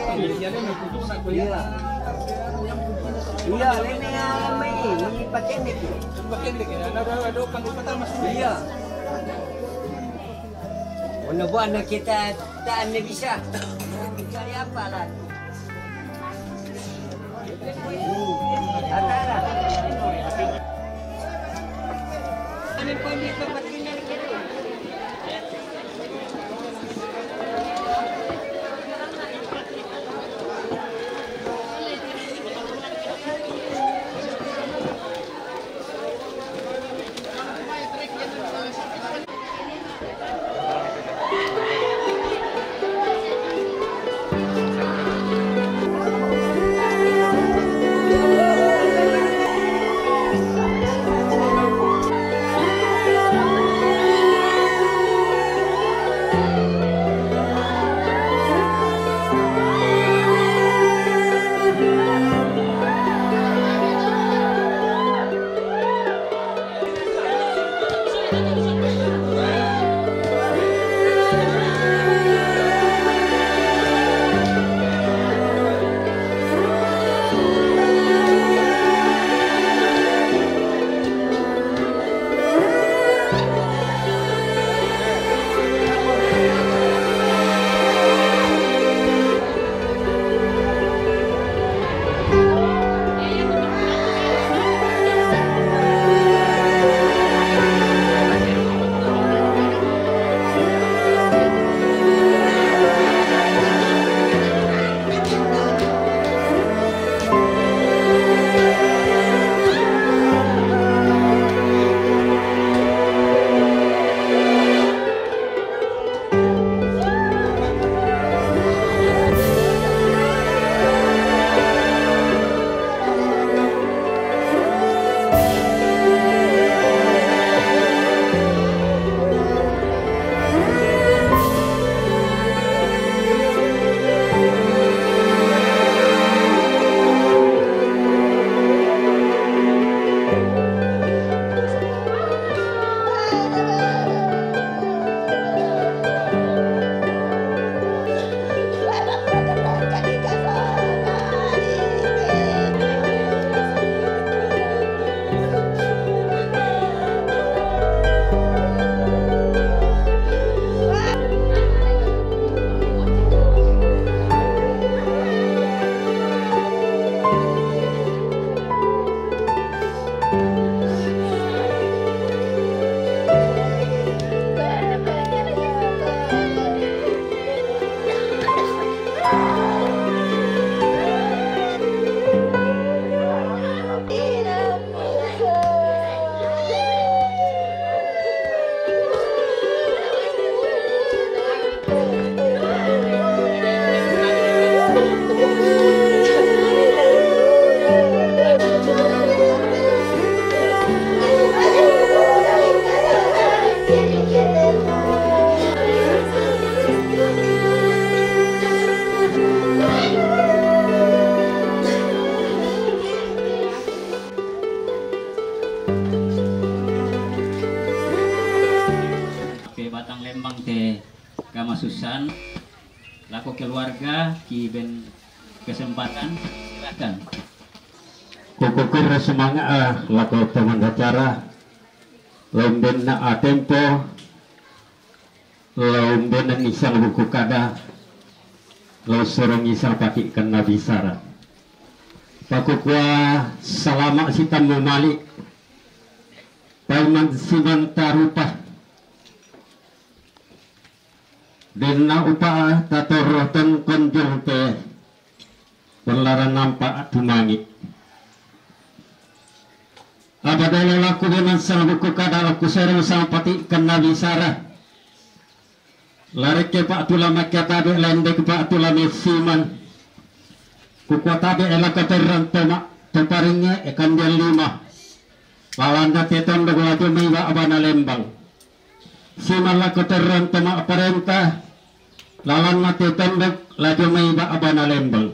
Iya. Iya, ini alami ini pakai nik. Pakai nik ya. Ada panggil pertama sih. Iya. Mana buat anak kita tak ane bisa. Cari apa lah? Antara. Ini panggil tempat ini. Susan laku keluarga kiben kesempatan silakan kukukur semangat laku teman acara lomben na tempo lomben na isang buku kada lo sorong isang pati kena bisara pakukwa salama sitam memalik paiman simanta rupa Dena upa tatorotan konjung te perlaran nampak tumangit. Abadala laku dengan sang buku kada laku serang sang pati kena bisara. Lari ke pak tulama katabe lende ke pak tulama siman. Kukwatabe elaka terrantema teparingnya ekan dia 5. Lawan teton dogolatu miwa abana lembang. Siman laku terrantema aparenta. Lawan mati tembak laju maiba abana lembang.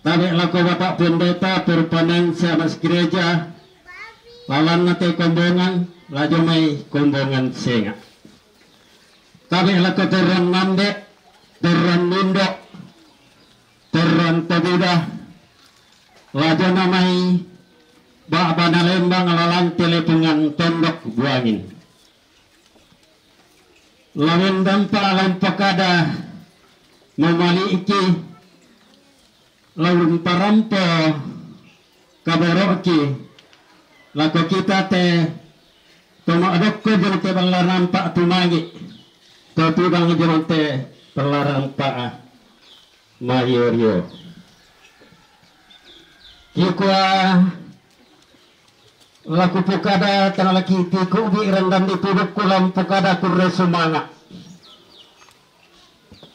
Tadi laku bapak pendeta berpaneng sama gereja. Lawan mati kombongan laju mai kombongan senga. Tapi laku terang nambek terang nundok tabuda lajo namai ba na Lembang lalang telepungan tondok buangin lawan dampa alam pakada memali iki lawan parampo kaboro iki lako kita te tumadok ko jante balaran pa tumangi tutudang jante balaran pa mayoryo ikwa laku pukada tanah laki tiku bi rendam di puduk kulam pukada kurre sumanga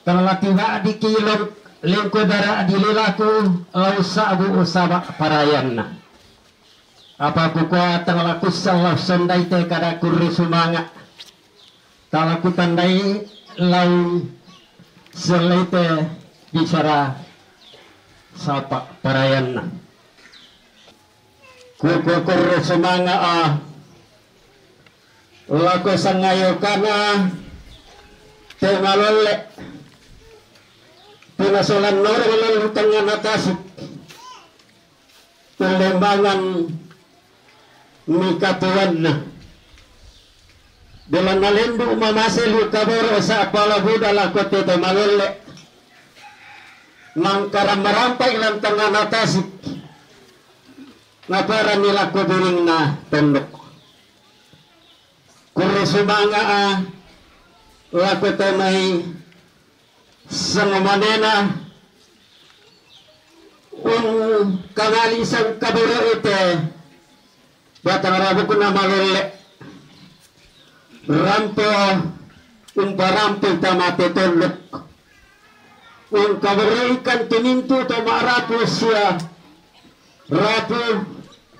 tanah laki wa di kilon lengko dara di lilaku lau sabu usaba parayanna apa kukwa tanah laku salah sondai te kada kurre sumanga tanah laku tandai lau selete bicara sapa parayanna kurre sumanga laku sangayo kana te malole pinasolan normal tengah natasik pelembangan mikatuan na dalam nalendu mamasil kaboro sa palabuda lako te malole nangkaram merampai lang tengah natasik ngapara nila ko biring na tondok kurre sumanga lako te may sangamanena kangalisang kaburo ite batang rabu ko na malole rampo parampo tamate tondok kaburo ikan timinto to marapo siya rapo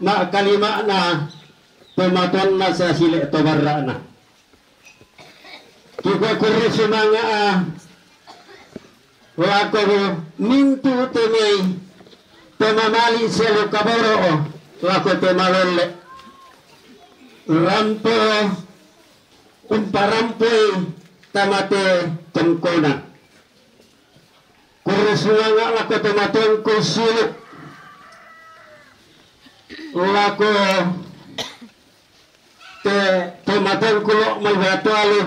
na kalima na tumaton na sa sili to barra na kiko kurre sumanga wako mintu temay temamali selo kaboro wako temalole rampo parampoy tamate tengkona kurusunganga lako tematon kusuluk lako tematon kulo malbatualo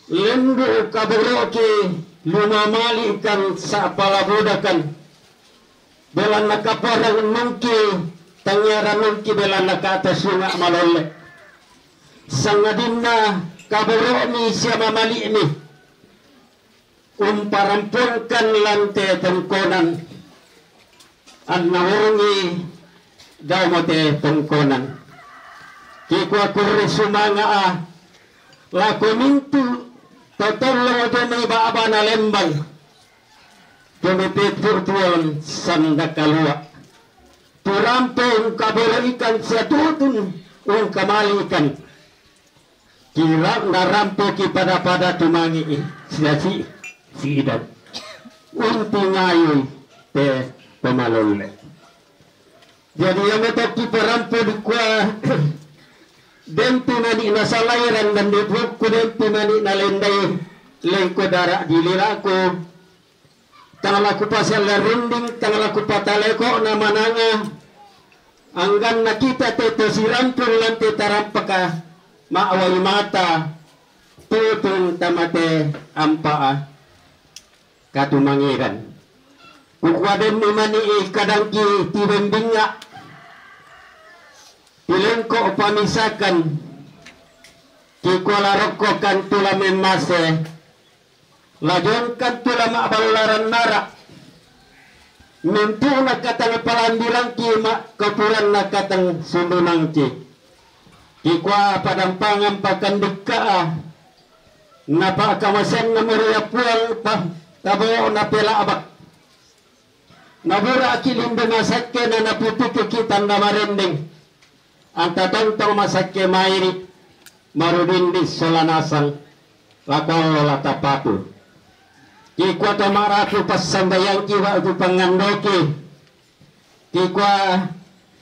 lendu kaburo ki lumamali kan sa palabudakan belan nakaparang nungki tangyara nungki belan nakata sunga malole sangadinna kaburo ni siya mamali ni parampulkan lante tengkonan an nawungi daw mote tengkonan kikwa kurre sumanga lako mintu totolo do may baaba na Lembang tumipit purtuan sanda kalua turampo kaburo ikan sa tutun kamali ikan kira narampo ki pada tumangi siya si idan tingayoy te pamalole jadi yang itu parampo di kwa denti mani nasalairan dan dibuk ku denti mani nalenday lengko dara diliraku tangalaku pasal rinding tangalaku pataleko na mananga anggan nakita teto sirampul lanti tarampaka maaway mata tutong tamate ampaa katumangiran kukwaden ni mani kadangki tibembinga pilengko pamisakan kikualaroko kan tula memase lajon kan tula maabalaran nara mintu nakatang palambilang kima kapulan nakatang sundunang ki kikwa padampangan pakandika napa kamasen namuriya pual pa tabo napela abak nabura kilimbe masakke na naputik kitan namarending ang tatong masakke mairi marudindis solanasang lakol latapatu kikwa tamaraku pasambayang kiwa ku pangandoki kikwa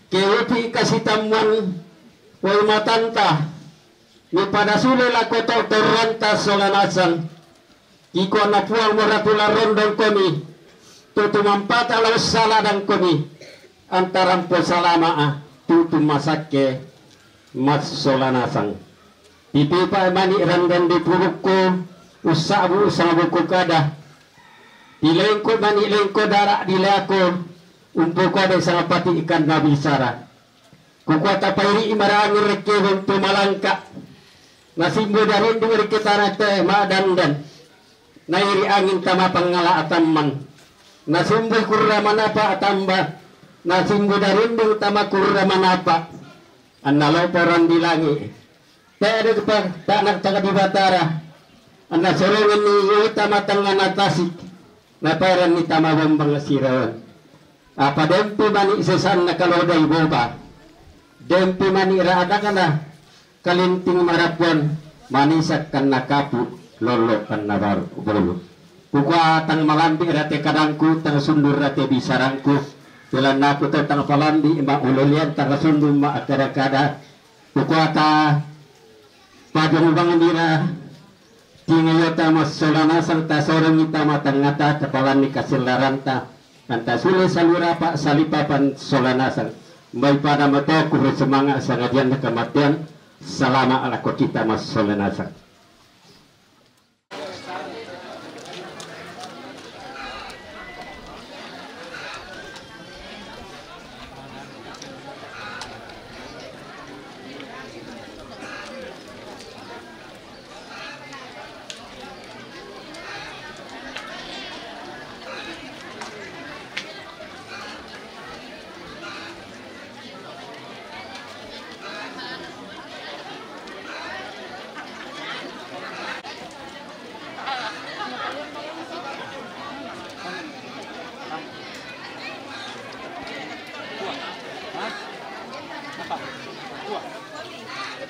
kiupi kasitamuan way matanta ni padasule lako toranta solanasang kikwa napuang moratula rondong komi tutumampat alaw saladang kami antaran po salama tutumasake mas solanasang pipipa mani randan di puruk ko usabu ko kada dilain ko mani lain ko darak dila ko umpo ko ada sang pati ikan nabi sara kukuata pairi imarang reke untuk malangka nasimbo darin duwir kita nate madandan nairi angin tama pangala atamman nasimbo kurra manapa atamba nasimbo darin du tama kurra manapa annalaw poran dilangi tak nak taga di batara anna sorongan ni utama tangan atasik naparan ni tama bambang sirawan apa dempi mani sesan nakalodai boba dempi mani raada kana kalinting marapuan manisak kan nakapu lolo kan nabar bolu kuka tang malambi rate kadangku tang sundur rate bisarangku jalan naku tang palambi ma ulolian tang sundur ma akara kada kuka ta pajong bangandira tingayota mas solana serta sorong ita matang ngata kepalan ni kasilaranta anta sule salura pak salipapan solana sang baik pada mata kurus semangat sangadian kematian selama ala kita mas solenasa.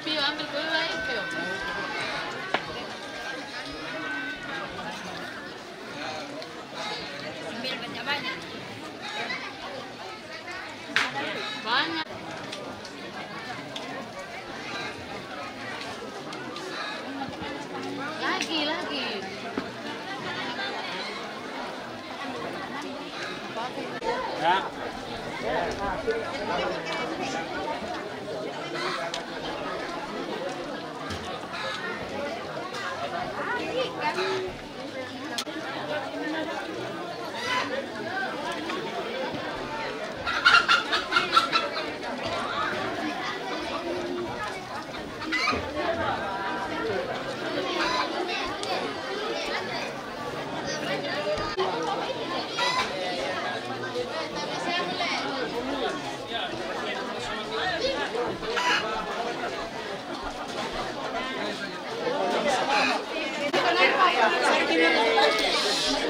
Pio, ambil kue lain, Pio. Ambil banyak-banyak. Banyak. Lagi. Ya.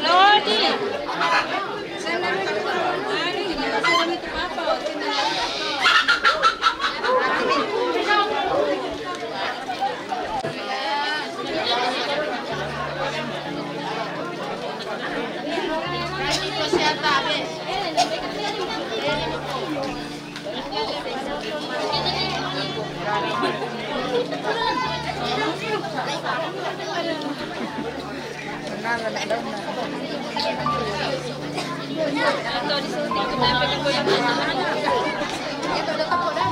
Lodi. Atau disunting ke tempe ke goyang anak-anak. Itu udah kapok dah.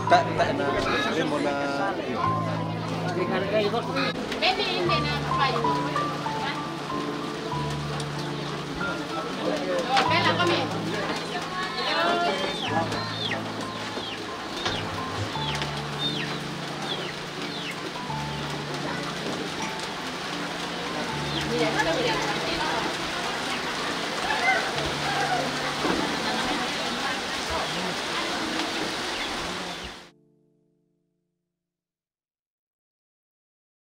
Tak na. Hindi mo na. Maybe hindi na kapayo. Kaya kami. Mira,